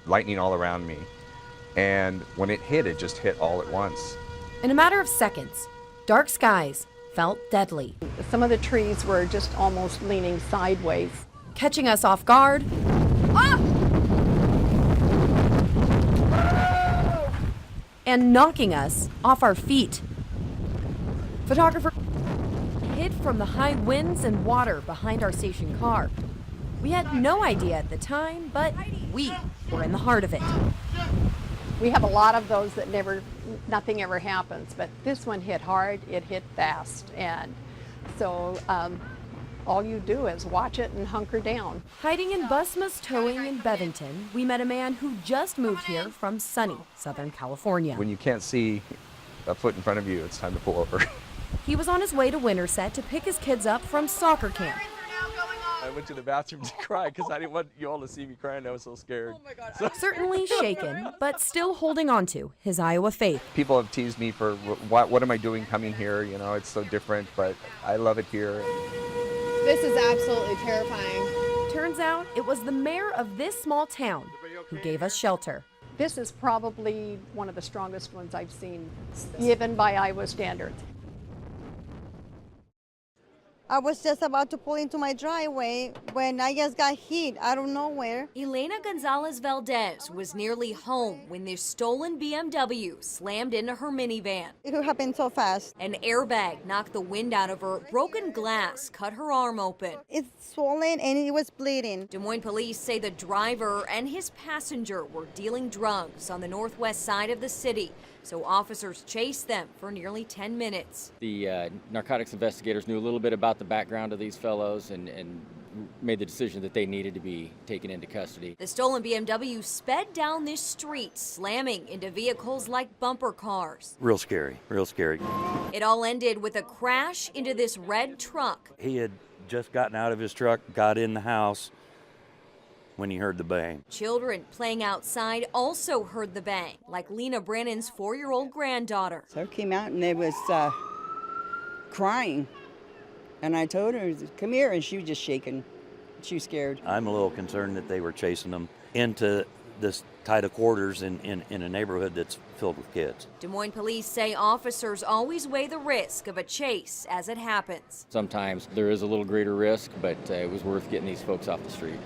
lightning all around me. And when it just hit all at once. In a matter of seconds, dark skies felt deadly. Some of the trees were just almost leaning sideways. Catching us off guard. Ah! And knocking us off our feet. Photographer hid from the high winds and water behind our station car. We had no idea at the time, but we were in the heart of it. We have a lot of those that nothing ever happens, but this one hit hard, it hit fast, and so all you do is watch it and hunker down. Hiding in Busma's Towing in Bevington, we met a man who just moved here from sunny Southern California. When you can't see a foot in front of you, it's time to pull over. He was on his way to Winterset to pick his kids up from soccer camp. I went to the bathroom to cry because I didn't want you all to see me crying. I was so scared. Oh my God. Certainly shaken, but still holding on to his Iowa faith. People have teased me for what am I doing coming here? You know, it's so different, but I love it here. This is absolutely terrifying. Turns out it was the mayor of this small town who gave us shelter. This is probably one of the strongest ones I've seen, even by Iowa standards. I was just about to pull into my driveway when I just got hit out of nowhere. Elena Gonzalez Valdez was nearly home when this stolen BMW slammed into her minivan. It happened so fast. An airbag knocked the wind out of her, broken glass cut her arm open. It's swollen and it was bleeding. Des Moines police say the driver and his passenger were dealing drugs on the northwest side of the city, so officers chased them for nearly 10 minutes. The narcotics investigators knew a little bit about the background of these fellows and made the decision that they needed to be taken into custody. The stolen BMW sped down this street, slamming into vehicles like bumper cars. Real scary, real scary. It all ended with a crash into this red truck. He had just gotten out of his truck, got in the house when he heard the bang. Children playing outside also heard the bang, like Lena Brannon's 4-year-old granddaughter. So I came out and they was crying. And I told her, come here, and she was just shaking. She was scared. I'm a little concerned that they were chasing them into this tight of quarters in a neighborhood that's filled with kids. Des Moines police say officers always weigh the risk of a chase as it happens. Sometimes there is a little greater risk, but it was worth getting these folks off the street.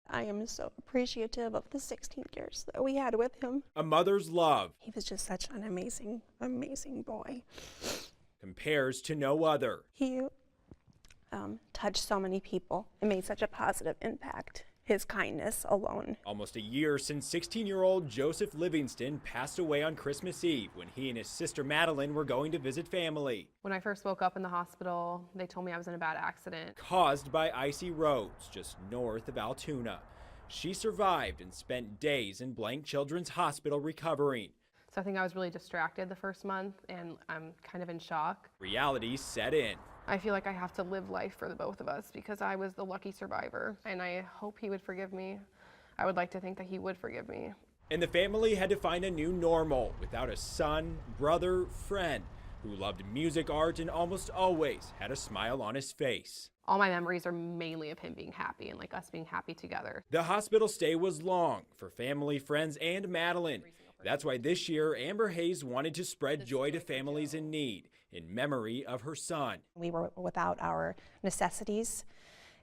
I am so appreciative of the 16 years that we had with him. A mother's love. He was just such an amazing, amazing boy. Compares to no other. He touched so many people and made such a positive impact. His kindness alone. Almost a year since 16-year-old Joseph Livingston passed away on Christmas Eve when he and his sister Madeline were going to visit family. When I first woke up in the hospital, they told me I was in a bad accident. Caused by icy roads just north of Altoona. She survived and spent days in Blank Children's Hospital recovering. So I think I was really distracted the first month, and I'm kind of in shock. Reality set in. I feel like I have to live life for the both of us because I was the lucky survivor, and I hope he would forgive me. I would like to think that he would forgive me. And the family had to find a new normal without a son, brother, friend who loved music, art, and almost always had a smile on his face. All my memories are mainly of him being happy and like us being happy together. The hospital stay was long for family, friends, and Madeline. That's why this year, Amber Hayes wanted to spread joy to families in need in memory of her son. We were without our necessities,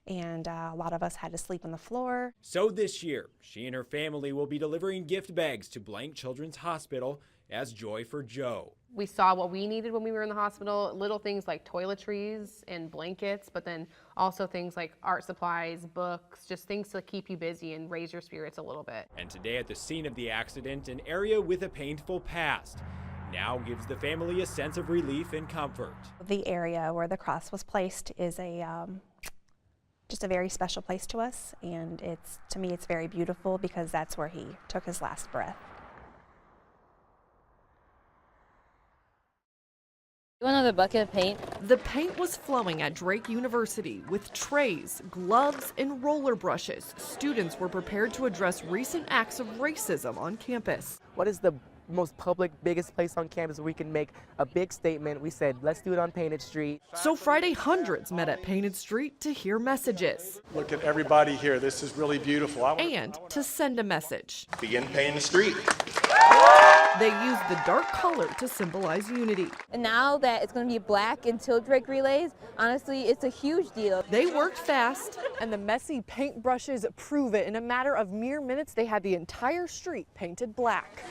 and a lot of us had to sleep on the floor. So this year, she and her family will be delivering gift bags to Blank Children's Hospital as joy for Joe. We saw what we needed when we were in the hospital, little things like toiletries and blankets, but then also things like art supplies, books, just things to keep you busy and raise your spirits a little bit. And today at the scene of the accident, an area with a painful past now gives the family a sense of relief and comfort. The area where the cross was placed is just a very special place to us, and to me it's very beautiful because that's where he took his last breath. You want another bucket of paint? The paint was flowing at Drake University with trays, gloves, and roller brushes. Students were prepared to address recent acts of racism on campus. What is the most public, biggest place on campus where we can make a big statement. We said, let's do it on Painted Street. So Friday, hundreds met at Painted Street to hear messages. Look at everybody here. This is really beautiful. And to send a message. Begin painting the street. They used the dark color to symbolize unity. And now that it's going to be black and tilt drake relays, honestly, it's a huge deal. They worked fast. And the messy paintbrushes prove it. In a matter of mere minutes, they had the entire street painted black.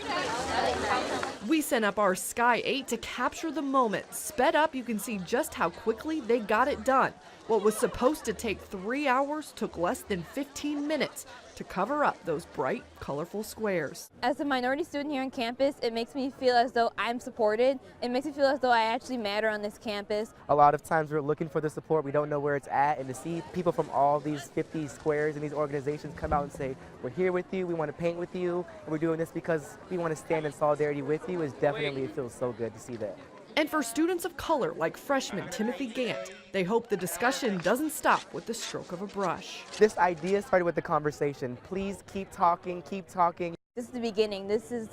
We sent up our Sky 8 to capture the moment. Sped up, you can see just how quickly they got it done. What was supposed to take 3 hours took less than 15 minutes to cover up those bright, colorful squares. As a minority student here on campus, it makes me feel as though I'm supported. It makes me feel as though I actually matter on this campus. A lot of times we're looking for the support, we don't know where it's at, and to see people from all these 50 squares and these organizations come out and say, we're here with you, we want to paint with you, and we're doing this because we want to stand in solidarity with you, is definitely, it feels so good to see that. And for students of color like freshman Timothy Gant, they hope the discussion doesn't stop with the stroke of a brush. This idea started with the conversation. Please keep talking, keep talking. This is the beginning.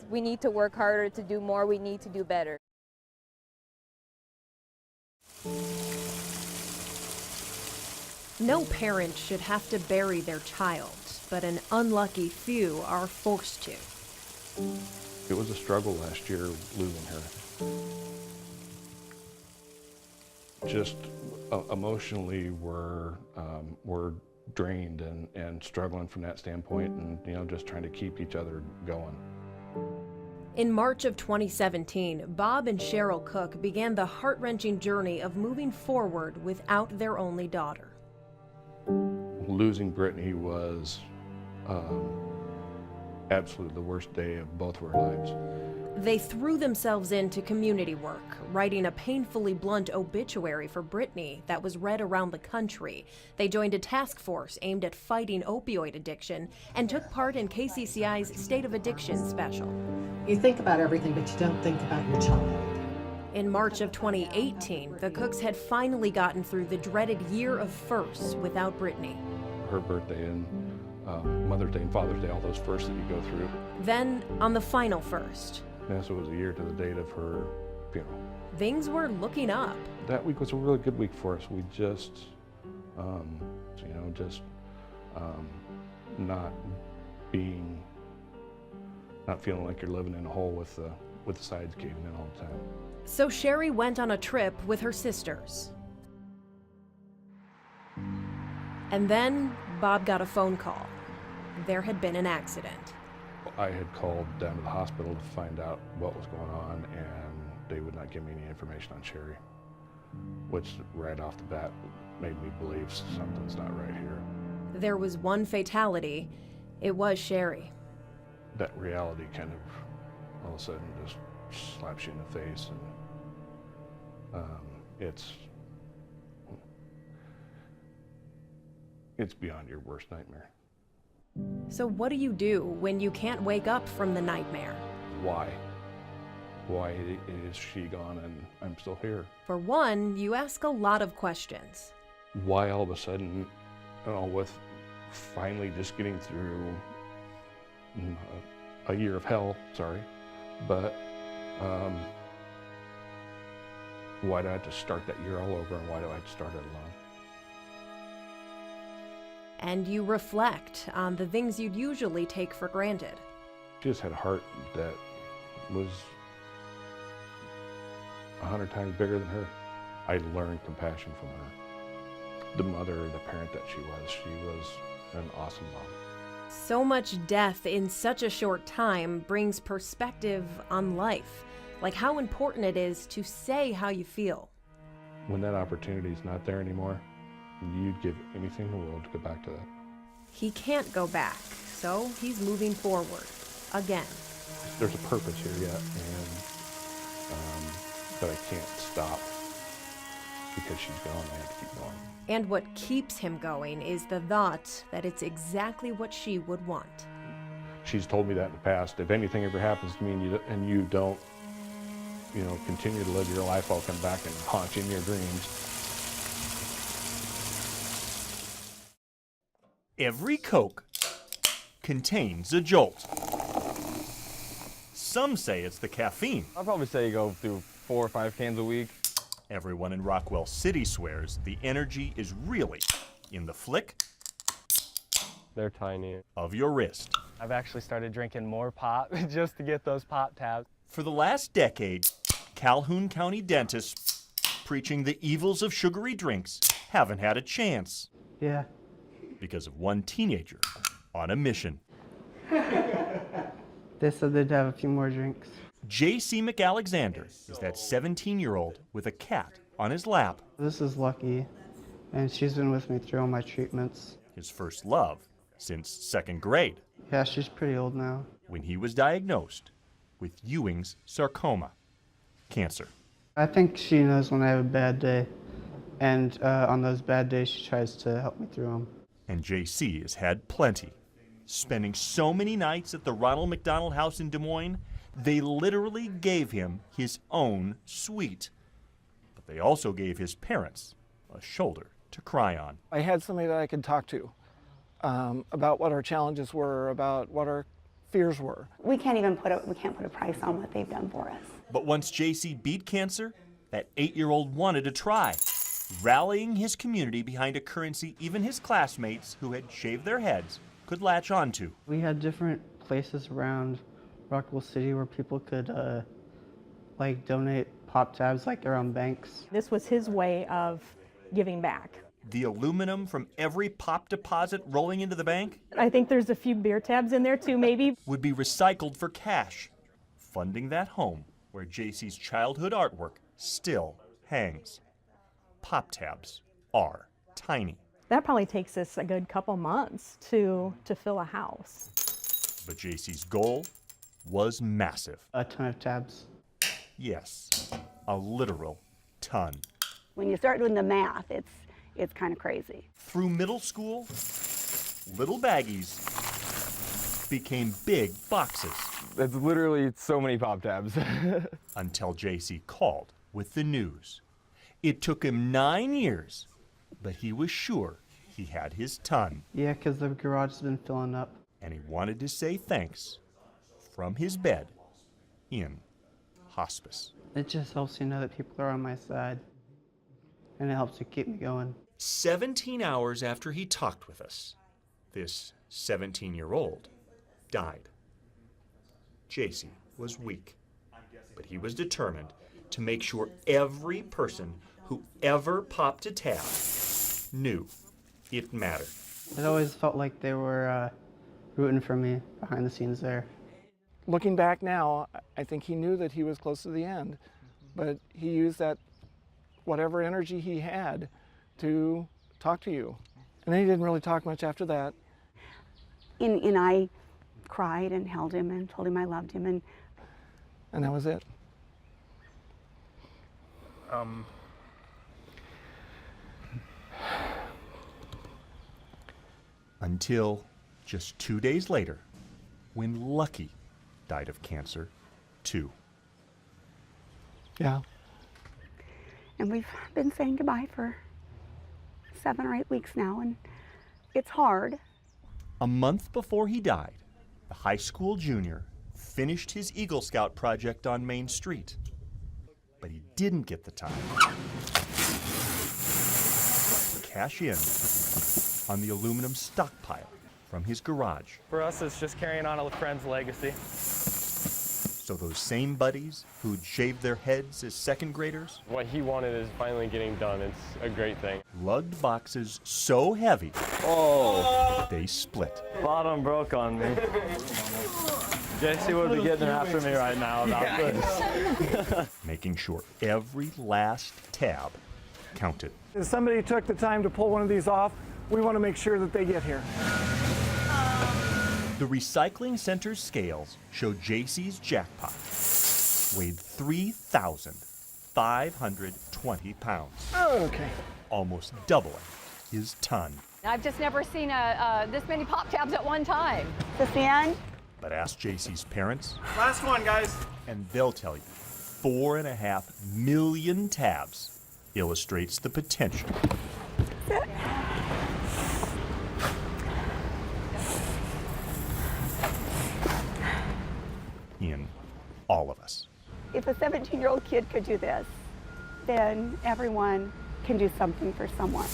We need to work harder to do more. We need to do better. No parent should have to bury their child, but an unlucky few are forced to. It was a struggle last year losing her. Just emotionally we're drained and struggling from that standpoint, and just trying to keep each other going. In March of 2017, Bob and Cheryl Cook began the heart-wrenching journey of moving forward without their only daughter. Losing Brittany was absolutely the worst day of both of our lives. They threw themselves into community work, writing a painfully blunt obituary for Brittany that was read around the country. They joined a task force aimed at fighting opioid addiction and took part in KCCI's State of Addiction special. You think about everything, but you don't think about your child. In March of 2018, the Cooks had finally gotten through the dreaded year of firsts without Brittany. Her birthday and Mother's Day and Father's Day, all those firsts that you go through. Then, on the final first, And so it was a year to the date of her funeral. things were looking up. That week was a really good week for us. We just, not feeling like you're living in a hole with the sides caving in all the time. So Sherry went on a trip with her sisters. And then Bob got a phone call. There had been an accident. I had called down to the hospital to find out what was going on, and they would not give me any information on Sherry, which right off the bat made me believe something's not right here. There was one fatality. It was Sherry. That reality kind of all of a sudden just slaps you in the face, and it's beyond your worst nightmare. So what do you do when you can't wake up from the nightmare? Why? Why is she gone and I'm still here? For one, you ask a lot of questions. Why all of a sudden, with finally just getting through a year of hell, but why do I have to start that year all over, and why do I have to start it alone? And you reflect on the things you'd usually take for granted. She just had a heart that was 100 times bigger than her. I learned compassion from her. The mother, the parent that she was an awesome mom. So much death in such a short time brings perspective on life, like how important it is to say how you feel. When that opportunity's not there anymore, you'd give anything in the world to go back to that. He can't go back, so he's moving forward, again. There's a purpose here yet, but I can't stop because she's gone. I have to keep going. And what keeps him going is the thought that it's exactly what she would want. She's told me that in the past. If anything ever happens to me and you don't, continue to live your life, I'll come back and haunt you in your dreams. Every Coke contains a jolt. Some say it's the caffeine. I'll probably say you go through 4 or 5 cans a week. Everyone in Rockwell City swears the energy is really in the flick They're tiny. of your wrist. I've actually started drinking more pop just to get those pop tabs. For the last decade, Calhoun County dentists preaching the evils of sugary drinks haven't had a chance. Yeah. Because of one teenager on a mission. They said they'd have a few more drinks. J.C. McAlexander is that 17-year-old with a cat on his lap. This is Lucky, and she's been with me through all my treatments. His first love since 2nd grade. Yeah, she's pretty old now. When he was diagnosed with Ewing's sarcoma, cancer. I think she knows when I have a bad day, and on those bad days she tries to help me through them. And J.C. has had plenty. Spending so many nights at the Ronald McDonald House in Des Moines, they literally gave him his own suite. But they also gave his parents a shoulder to cry on. I had somebody that I could talk to about what our challenges were, about what our fears were. We can't put a price on what they've done for us. But once J.C. beat cancer, that 8-year-old wanted to try, rallying his community behind a currency even his classmates who had shaved their heads could latch onto. We had different places around Rockwell City where people could like donate pop tabs, like their own banks. This was his way of giving back. The aluminum from every pop deposit rolling into the bank I think there's a few beer tabs in there too, maybe. would be recycled for cash, funding that home where JC's childhood artwork still hangs. Pop tabs are tiny. That probably takes us a good couple months to fill a house. But JC's goal was massive. A ton of tabs. Yes, a literal ton. When you start doing the math, it's kind of crazy. Through middle school, little baggies became big boxes. It's literally so many pop tabs. Until JC called with the news. It took him 9 years, but he was sure he had his ton. Yeah, because the garage has been filling up. And he wanted to say thanks from his bed in hospice. It just helps you know that people are on my side, and it helps to keep me going. 17 hours after he talked with us, this 17-year-old died. JC was weak, but he was determined to make sure every person who ever popped a tab knew it mattered. It always felt like they were rooting for me behind the scenes there. Looking back now, I think he knew that he was close to the end, but he used that whatever energy he had to talk to you. And then he didn't really talk much after that. And I cried and held him and told him I loved him. And that was it. Until just 2 days later, when Lucky died of cancer, too. Yeah. And we've been saying goodbye for 7 or 8 weeks now, and it's hard. A month before he died, the high school junior finished his Eagle Scout project on Main Street. But he didn't get the time to cash in on the aluminum stockpile from his garage. For us, it's just carrying on a friend's legacy. So those same buddies who'd shaved their heads as 2nd graders, What he wanted is finally getting done. It's a great thing. lugged boxes so heavy, they split. Bottom broke on me. JC would be getting after me right now about this. Making sure every last tab counted. If somebody took the time to pull one of these off, we want to make sure that they get here. The recycling center's scales show JC's jackpot weighed 3,520 pounds. Okay. Almost doubling his ton. I've just never seen this many pop tabs at one time. Is this the end? But ask JC's parents, Last one, guys. and they'll tell you 4.5 million tabs illustrates the potential. In all of us. If a 17-year-old kid could do this, then everyone can do something for someone.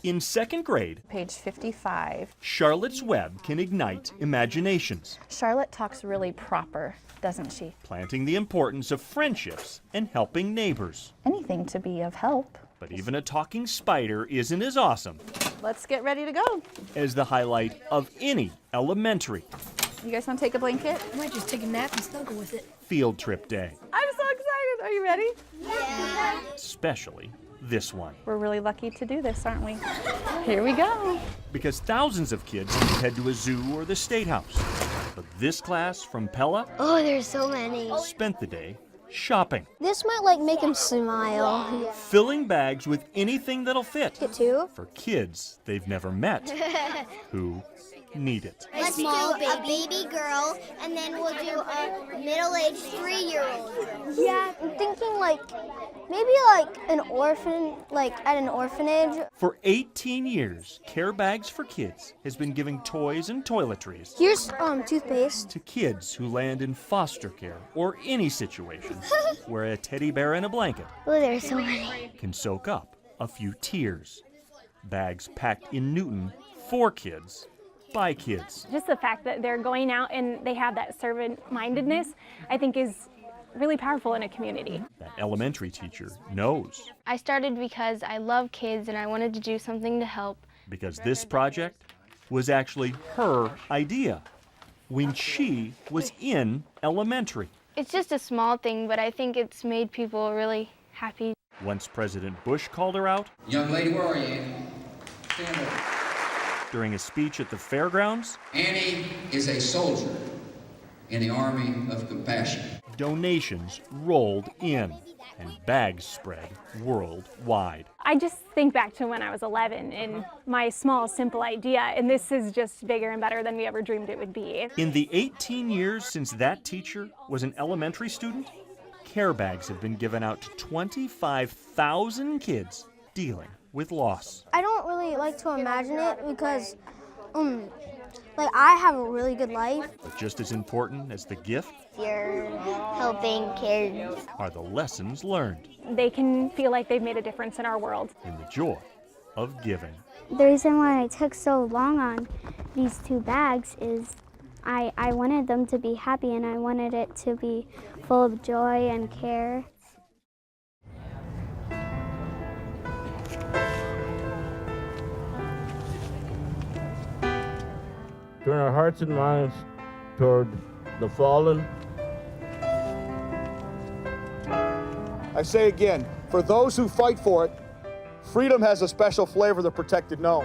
In second grade, Page 55. Charlotte's Web can ignite imaginations, Charlotte talks really proper, doesn't she? planting the importance of friendships and helping neighbors. Anything to be of help. But even a talking spider isn't as awesome Let's get ready to go. as the highlight of any elementary You guys want to take a blanket? I might just take a nap and snuggle with it. field trip day, I'm so excited. Are you ready? Yeah. especially this one. We're really lucky to do this, aren't we? Here we go. Because thousands of kids can head to a zoo or the State House. But this class from Pella Oh, there's so many. spent the day shopping, This might make him smile. filling bags with anything that'll fit It too? for kids they've never met who need it. Let's do a baby girl, and then we'll do a middle-aged 3-year-old. Yeah, I'm thinking maybe an orphan, at an orphanage. For 18 years, Care Bags for Kids has been giving toys and toiletries Here's toothpaste. to kids who land in foster care or any situation where a teddy bear and a blanket Oh, there's so many. can soak up a few tears. Bags packed in Newton for kids, by kids. Just the fact that they're going out and they have that servant-mindedness, I think is really powerful in a community. That elementary teacher knows, I started because I love kids and I wanted to do something to help. because this project was actually her idea when she was in elementary. It's just a small thing, but I think it's made people really happy. Once President Bush called her out, Young lady, where are you? Stand up. during a speech at the fairgrounds, Annie is a soldier in the Army of Compassion. donations rolled in and bags spread worldwide. I just think back to when I was 11 and my small, simple idea, and this is just bigger and better than we ever dreamed it would be. In the 18 years since that teacher was an elementary student, Care Bags have been given out to 25,000 kids dealing with loss. I don't really like to imagine it because, I have a really good life. But just as important as the gift You're helping kids. are the lessons learned They can feel like they've made a difference in our world. in the joy of giving. The reason why I took so long on these 2 bags is I wanted them to be happy and I wanted it to be full of joy and care. Turn our hearts and minds toward the fallen. I say again, for those who fight for it, freedom has a special flavor the protected know.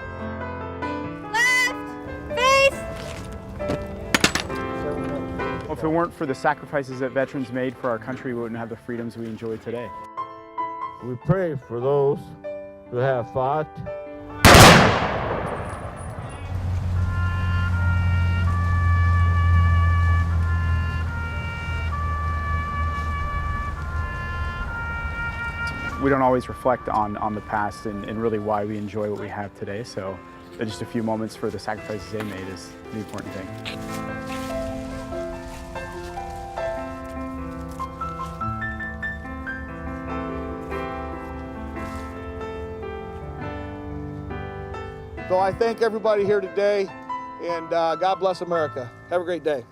Well, if it weren't for the sacrifices that veterans made for our country, we wouldn't have the freedoms we enjoy today. We pray for those who have fought. We don't always reflect on the past and really why we enjoy what we have today, so just a few moments for the sacrifices they made is the important thing. So I thank everybody here today, and God bless America. Have a great day.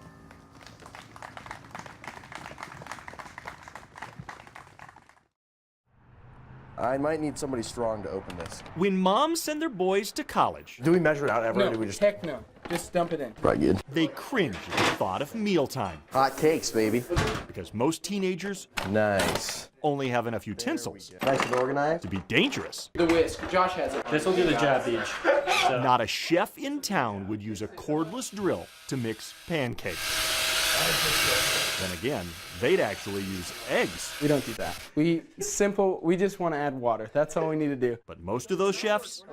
I might need somebody strong to open this. When moms send their boys to college, Do we measure it out ever? No, or do we just heck no. Just dump it in. right good? they cringe at the thought of mealtime. Hot cakes, baby. Because most teenagers Nice. only have enough utensils Nice and organized. to be dangerous. The whisk. Josh has it. This will do the job, Beach. Not a chef in town would use a cordless drill to mix pancakes. Then again, they'd actually use eggs. We don't do that. We just want to add water. That's all we need to do. But most of those chefs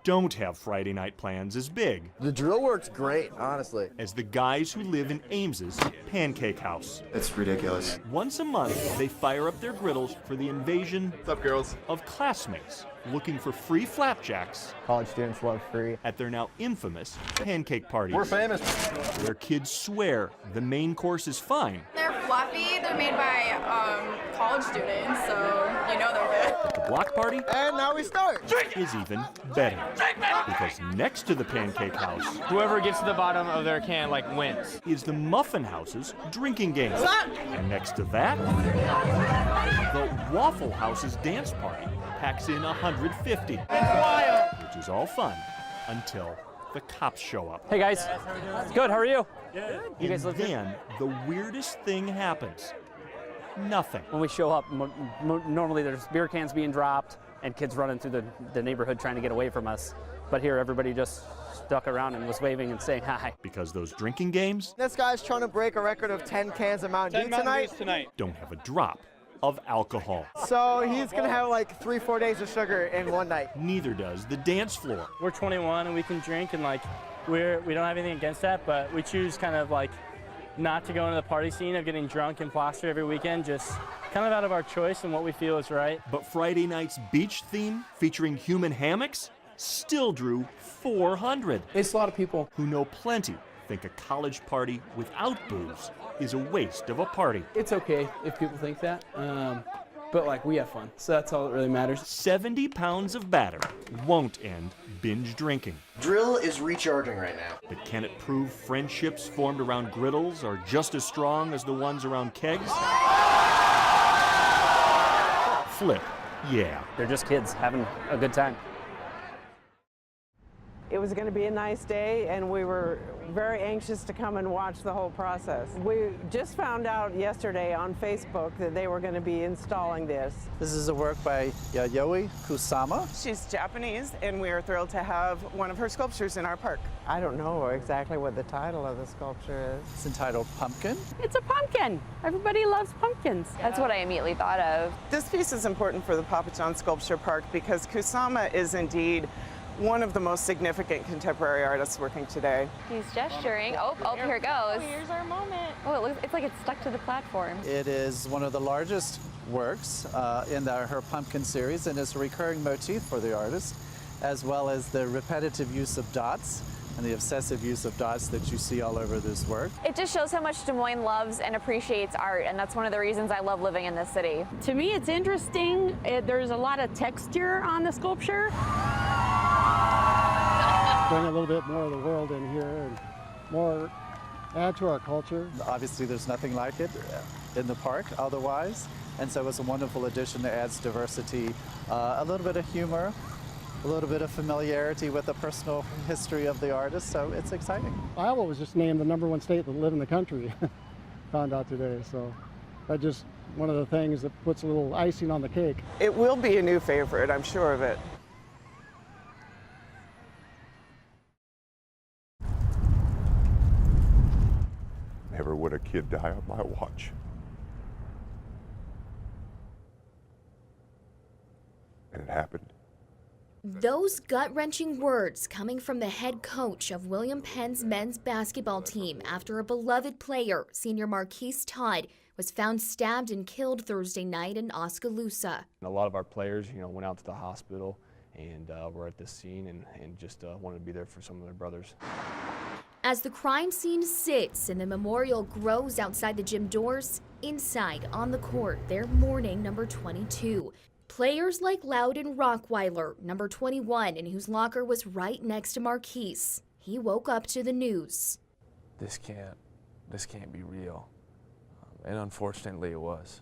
don't have Friday night plans as big The drill works great, honestly. as the guys who live in Ames's Pancake House. It's ridiculous. Once a month, they fire up their griddles for the invasion What's up, girls? of classmates looking for free flapjacks. College students love free. At their now infamous pancake parties. We're famous. Where kids swear the main course is fine. They're fluffy. They're made by college students, so you know they're good. But the block party And now we start. is even better. Because next to the pancake house, Whoever gets to the bottom of their can wins. is the Muffin House's drinking game. And next to that, the Waffle House's dance party packs in 150. Which is all fun until the cops show up. Hey guys, good. How are you? And then the weirdest thing happens. Nothing. When we show up, normally there's beer cans being dropped and kids running through the neighborhood trying to get away from us. But here, everybody just stuck around and was waving and saying hi. Because those drinking games This guy's trying to break a record of 10 cans of Mountain Dew tonight. don't have a drop of alcohol. So he's going to have like 3-4 days of sugar in one night. Neither does the dance floor. We're 21 and we can drink, and we don't have anything against that, but we choose kind of not to go into the party scene of getting drunk and plastered every weekend, just kind of out of our choice and what we feel is right. But Friday night's beach theme featuring human hammocks still drew 400. It's a lot of people. Who know plenty think a college party without booze is a waste of a party. It's okay if people think that, but we have fun, so that's all that really matters. 70 pounds of batter won't end binge drinking. Drill is recharging right now. But can it prove friendships formed around griddles are just as strong as the ones around kegs? Flip, yeah. They're just kids having a good time. It was going to be a nice day, and we were very anxious to come and watch the whole process. We just found out yesterday on Facebook that they were going to be installing this. This is a work by Yayoi Kusama. She's Japanese, and we are thrilled to have one of her sculptures in our park. I don't know exactly what the title of the sculpture is. It's entitled Pumpkin. It's a pumpkin. Everybody loves pumpkins. That's what I immediately thought of. This piece is important for the Papa John Sculpture Park because Kusama is indeed one of the most significant contemporary artists working today. He's gesturing. Oh, here it goes. Here's our moment. Oh, it's like it's stuck to the platform. It is one of the largest works in her Pumpkin series, and is a recurring motif for the artist, as well as the repetitive use of dots and the obsessive use of dots that you see all over this work. It just shows how much Des Moines loves and appreciates art, and that's one of the reasons I love living in this city. To me, it's interesting. There's a lot of texture on the sculpture. Bring a little bit more of the world in here and more add to our culture. Obviously, there's nothing like it in the park otherwise, and so it's a wonderful addition that adds diversity, a little bit of humor, a little bit of familiarity with the personal history of the artist, so it's exciting. Iowa was just named the #1 state that live in the country, found out today, so that's just one of the things that puts a little icing on the cake. It will be a new favorite, I'm sure of it. Never would a kid die on my watch. And it happened. Those gut-wrenching words coming from the head coach of William Penn's men's basketball team after a beloved player, senior Marquise Todd, was found stabbed and killed Thursday night in Oskaloosa. A lot of our players, went out to the hospital and were at this scene and just wanted to be there for some of their brothers. As the crime scene sits and the memorial grows outside the gym doors, inside on the court, they're mourning number 22. Players like Loudon Rockweiler, number 21, and whose locker was right next to Marquise. He woke up to the news. This can't be real. And unfortunately it was.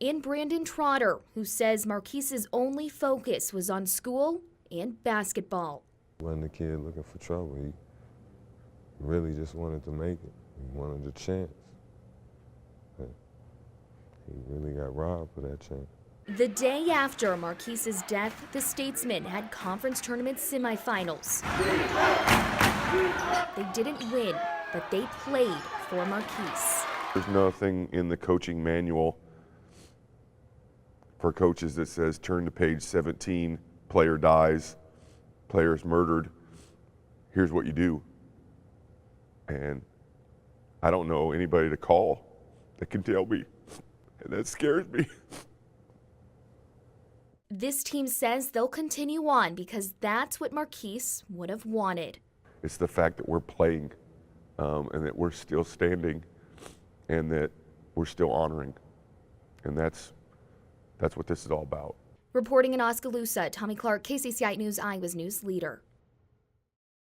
And Brandon Trotter, who says Marquise's only focus was on school and basketball. Wasn't a kid looking for trouble. He really just wanted to make it. He wanted a chance. But he really got robbed for that chance. The day after Marquise's death, the Statesmen had conference tournament semifinals. They didn't win, but they played for Marquise. There's nothing in the coaching manual for coaches that says turn to page 17, player dies, player is murdered, here's what you do. And I don't know anybody to call that can tell me, and that scares me. This team says they'll continue on because that's what Marquise would have wanted. It's the fact that we're playing and that we're still standing and that we're still honoring. And that's what this is all about. Reporting in Oskaloosa, Tommy Clark, KCCI News, Iowa's news leader.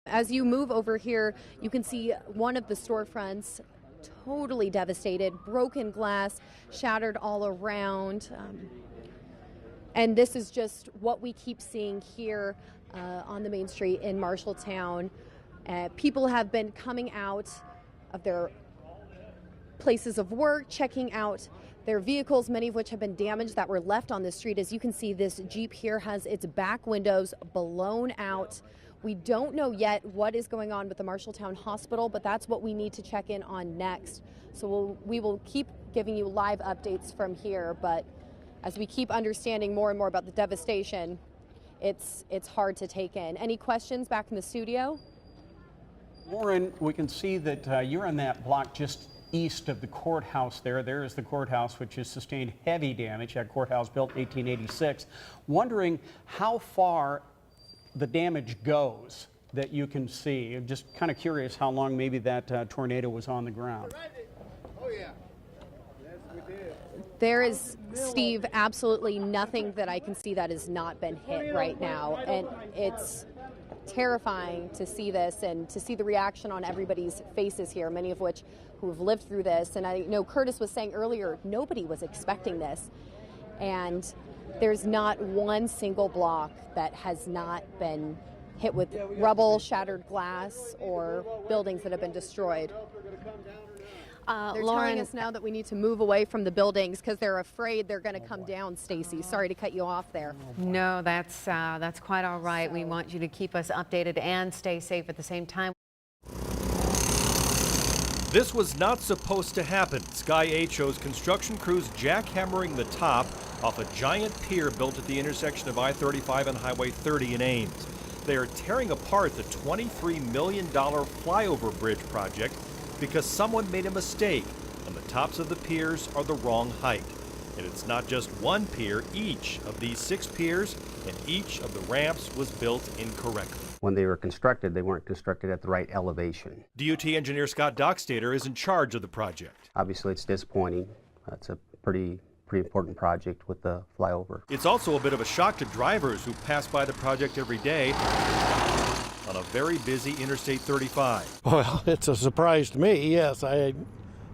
As you move over here, you can see one of the storefronts totally devastated, broken glass, shattered all around. And this is just what we keep seeing here on the main street in Marshalltown. People have been coming out of their places of work, checking out their vehicles, many of which have been damaged that were left on the street. As you can see, this Jeep here has its back windows blown out. We don't know yet what is going on with the Marshalltown Hospital, but that's what we need to check in on next. So we will keep giving you live updates from here, but as we keep understanding more and more about the devastation, it's hard to take in. Any questions back in the studio? Lauren, we can see that you're on that block just east of the courthouse there. There is the courthouse, which has sustained heavy damage. That courthouse built 1886. Wondering how far the damage goes that you can see. I'm just kind of curious how long maybe that tornado was on the ground. Oh, yeah. Yes, we did. There is, Steve, absolutely nothing that I can see that has not been hit right now. And it's terrifying to see this and to see the reaction on everybody's faces here, many of which who have lived through this. And I know Curtis was saying earlier, nobody was expecting this. And there's not one single block that has not been hit with rubble, shattered glass, or buildings that have been destroyed. They're telling us now that we need to move away from the buildings because they're afraid they're going to come down, Stacy. Sorry to cut you off there. No, that's quite all right. We want you to keep us updated and stay safe at the same time. This was not supposed to happen. Sky 8 shows construction crews jackhammering the top off a giant pier built at the intersection of I-35 and Highway 30 in Ames. They are tearing apart the $23 million flyover bridge project because someone made a mistake and the tops of the piers are the wrong height. And it's not just one pier. Each of these 6 piers and each of the ramps was built incorrectly. When they were constructed, they weren't constructed at the right elevation. DOT engineer Scott Dockstader is in charge of the project. Obviously, it's disappointing. It's a pretty important project with the flyover. It's also a bit of a shock to drivers who pass by the project every day on a very busy Interstate 35. Well, it's a surprise to me, yes. I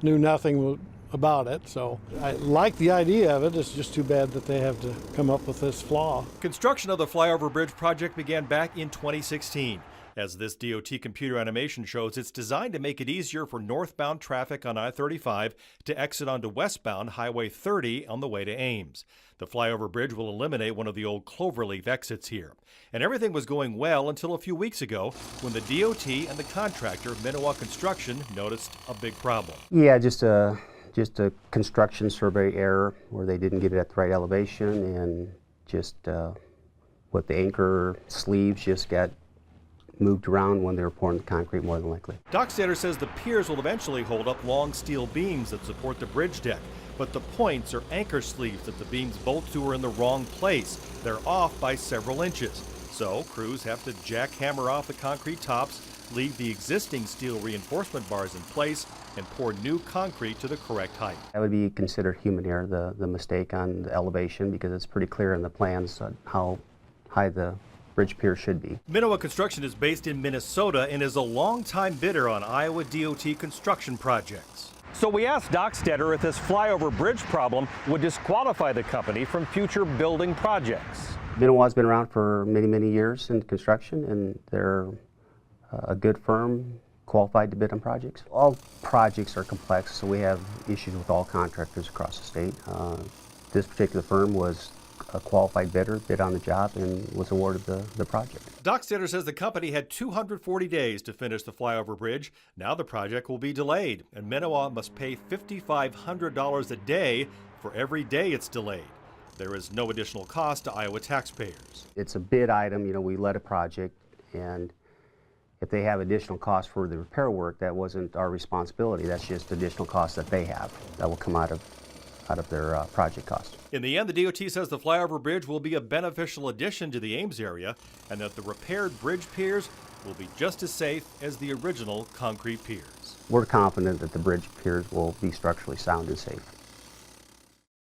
knew nothing about it, so I like the idea of it. It's just too bad that they have to come up with this flaw. Construction of the flyover bridge project began back in 2016. As this DOT computer animation shows, it's designed to make it easier for northbound traffic on I-35 to exit onto westbound Highway 30 on the way to Ames. The flyover bridge will eliminate one of the old cloverleaf exits here. And everything was going well until a few weeks ago when the DOT and the contractor, Minowa Construction, noticed a big problem. Yeah, just a construction survey error where they didn't get it at the right elevation, and just what the anchor sleeves just got moved around when they were pouring the concrete, more than likely. Dockstader says the piers will eventually hold up long steel beams that support the bridge deck, but the points or anchor sleeves that the beams bolt to are in the wrong place. They're off by several inches. So crews have to jackhammer off the concrete tops, leave the existing steel reinforcement bars in place, and pour new concrete to the correct height. That would be considered human error, the mistake on the elevation, because it's pretty clear in the plans how high the bridge pier should be. Minowa Construction is based in Minnesota and is a longtime bidder on Iowa DOT construction projects. So we asked Dockstader if this flyover bridge problem would disqualify the company from future building projects. Minowa's been around for many, many years in construction, and they're a good firm, qualified to bid on projects. All projects are complex, so we have issues with all contractors across the state. This particular firm was a qualified bidder, bid on the job, and was awarded the project. Dockstader says the company had 240 days to finish the flyover bridge. Now the project will be delayed, and Minowa must pay $5,500 a day for every day it's delayed. There is no additional cost to Iowa taxpayers. It's a bid item. You know, we led a project, and if they have additional costs for the repair work, that wasn't our responsibility. That's just additional costs that they have that will come out of their project cost. In the end, the DOT says the flyover bridge will be a beneficial addition to the Ames area and that the repaired bridge piers will be just as safe as the original concrete piers. We're confident that the bridge piers will be structurally sound and safe.